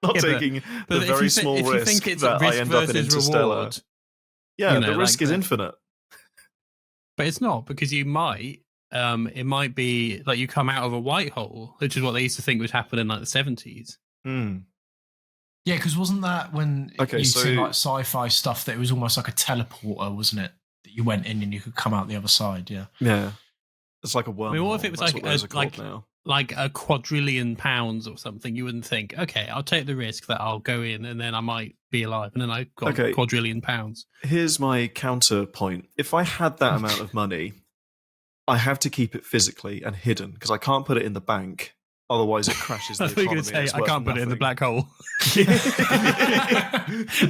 not taking the very small risk that I end up in Interstellar. Reward, yeah, the risk is infinite. But it's not, because you might. It might be like you come out of a white hole, which is what they used to think would happen in like the 70s. Yeah, because wasn't that when you see like sci-fi stuff that it was almost like a teleporter, wasn't it? That you went in and you could come out the other side. Yeah. Yeah. It's like a wormhole. I mean, what if it was like a quadrillion pounds or something? You wouldn't think, okay, I'll take the risk that I'll go in and then I might be alive, and then I got quadrillion pounds. Here's my counterpoint. If I had that amount of money, I have to keep it physically and hidden because I can't put it in the bank. Otherwise, it crashes the economy. I can't put it in the black hole. I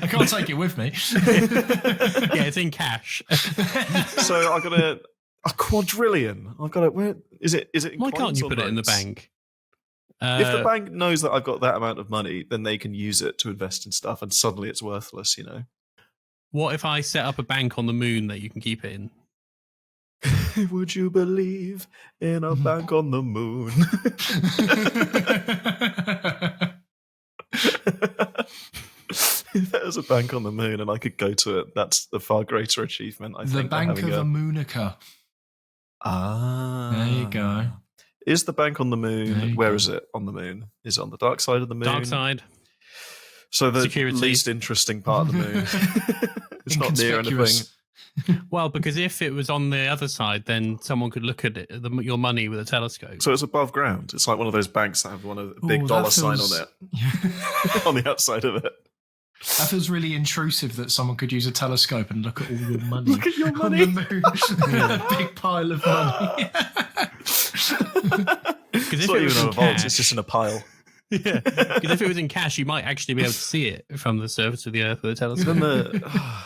can't take it with me. Yeah, it's in cash. So I got a quadrillion. I've got it. Where is it? Is it? Why can't you put it in the bank? If the bank knows that I've got that amount of money, then they can use it to invest in stuff, and suddenly it's worthless. You know. What if I set up a bank on the moon that you can keep it in? Would you believe in a bank on the moon? If there was a bank on the moon and I could go to it, that's a far greater achievement, I think. The Bank of Amunica. There you go. Is the bank on the moon? Where is it on the moon? Is it on the dark side of the moon? Dark side. So the least interesting part of the moon. It's not near anything. Well, because if it was on the other side, then someone could look at it, your money with a telescope. So it's above ground. It's like one of those banks that have a big dollar sign on it, on the outside of it. That feels really intrusive that someone could use a telescope and look at all your money. Look at your money. On the moon. A big pile of money. It's not even in a vault, it's just in a pile. Yeah, because if it was in cash, you might actually be able to see it from the surface of the Earth with a telescope.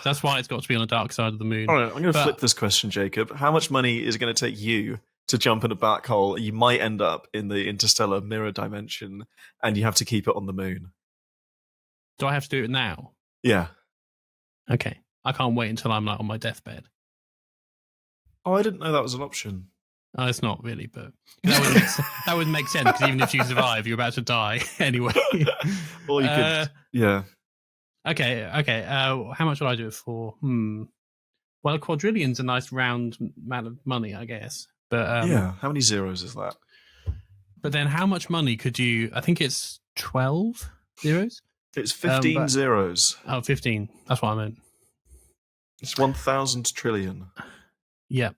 That's why it's got to be on the dark side of the moon. All right, I'm going to flip this question, Jacob. How much money is it going to take you to jump in a black hole? You might end up in the interstellar mirror dimension, and you have to keep it on the moon. Do I have to do it now? Yeah. Okay. I can't wait until I'm like on my deathbed. Oh, I didn't know that was an option. Oh, it's not really, but that would make sense, because even if you survive, you're about to die anyway. Or you could, yeah. Okay. How much would I do it for? Well, a quadrillion's a nice round amount of money, I guess. But yeah, how many zeros is that? But then how much money could you... I think it's 12 zeros? It's 15 zeros. Oh, 15. That's what I meant. It's 1,000 trillion. Yep.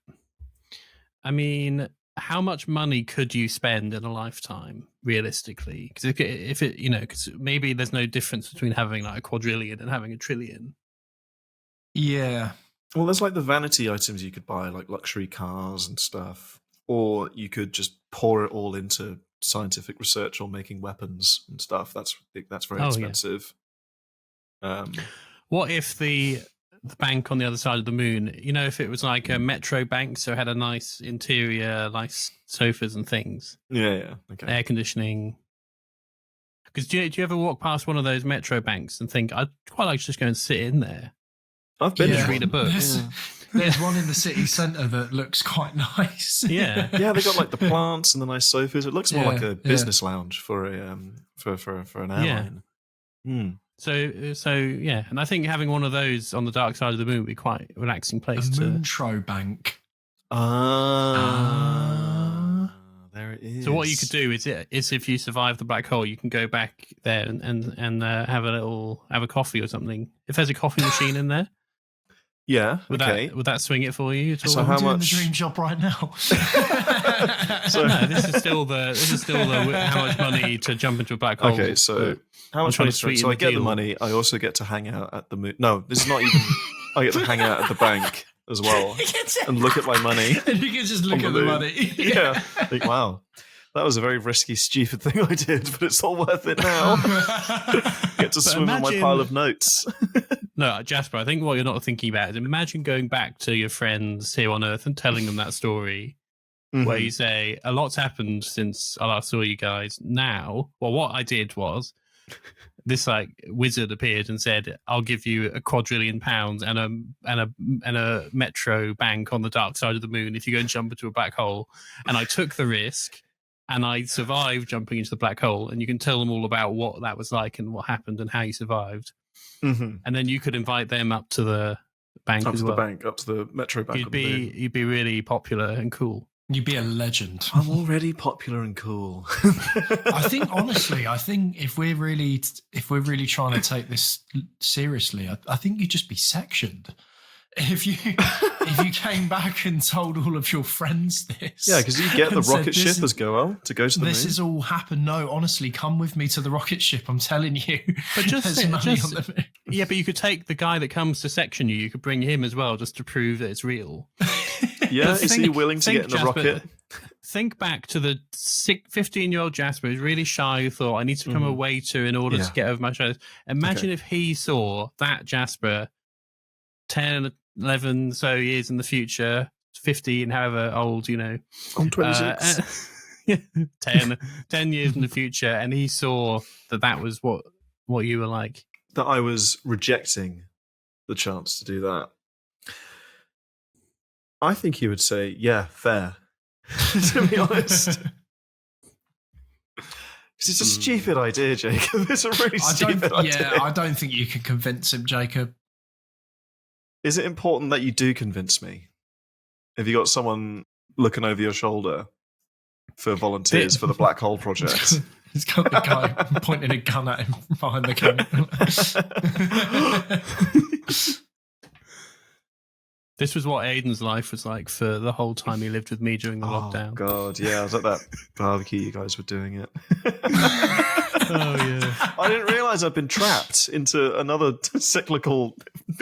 I mean, how much money could you spend in a lifetime, realistically? Because if it, because maybe there's no difference between having like a quadrillion and having a trillion. Yeah. Well, there's like the vanity items you could buy, like luxury cars and stuff. Or you could just pour it all into scientific research or making weapons and stuff. That's very expensive. Yeah. What if the bank on the other side of the moon, if it was like a metro bank, so it had a nice interior, nice sofas and things. Yeah, okay. Air conditioning. Because do you ever walk past one of those metro banks and think, I'd quite like to just go and sit in there? I've been to read a book. There's one in the city centre that looks quite nice. Yeah. Yeah, they got like the plants and the nice sofas. It looks more like a business lounge for an airline. Yeah. So yeah, and I think having one of those on the dark side of the moon would be quite a relaxing place. The Moonstro Bank. There it is. So what you could do is if you survive the black hole, you can go back there and have a coffee or something. If there's a coffee machine in there. Yeah. Would that swing it for you? So how much? The dream job right now. So no, this is still the how much money to jump into a black hole. Okay, so how much money? So I get the money. I also get to hang out at the moon. No, this is not even. I get to hang out at the bank as well and look at my money. And you can just look at the money. Yeah. Think, wow. That was a very risky, stupid thing I did, but it's all worth it now. Get to swim in my pile of notes. No, Jasper, I think what you're not thinking about is imagine going back to your friends here on Earth and telling them that story where you say, a lot's happened since I last saw you guys. Now, well, what I did was this like wizard appeared and said, I'll give you a quadrillion pounds and a metro bank on the dark side of the moon if you go and jump into a black hole. And I took the risk. and I survived jumping into the black hole, and you can tell them all about what that was like and what happened and how you survived. Mm-hmm. And then you could invite them up to the bank up as to well. the bank, up to the metro bank. You'd be really popular and cool. You'd be a legend. I'm already popular and cool. I think if we're really trying to take this seriously, I think you'd just be sectioned. If you came back and told all of your friends this. Yeah, because you get the rocket ship as Goel to go to the moon. This has all happened. No, honestly, come with me to the rocket ship. I'm telling you. But yeah, but you could take the guy that comes to section you. You could bring him as well, just to prove that it's real. Yeah, is he willing to get in the rocket? Think back to the 15-year-old Jasper who's really shy, who thought, I need to become a waiter in order to get over my shoulders. Imagine if he saw that Jasper 10, 11 so years in the future, 15, however old, I'm 26. 10 years in the future, and he saw that was what you were like. That I was rejecting the chance to do that. I think he would say, yeah, fair, to be honest. Because it's a stupid idea, Jacob. It's a really stupid idea. Yeah, I don't think you can convince him, Jacob. Is it important that you do convince me? Have you got someone looking over your shoulder for volunteers for the Black Hole Project? He's got the guy pointing a gun at him behind the camera. This was what Aiden's life was like for the whole time he lived with me during the lockdown. Oh, God, yeah. I was at that barbecue, you guys were doing it. Oh, yeah. I didn't realise I'd been trapped into another cyclical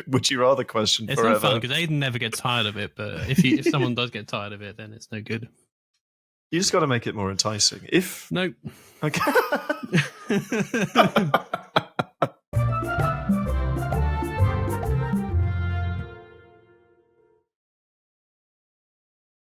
would you rather question it's forever. It's no fun, because Aiden never gets tired of it, but if someone does get tired of it, then it's no good. You just got to make it more enticing. Nope. Okay.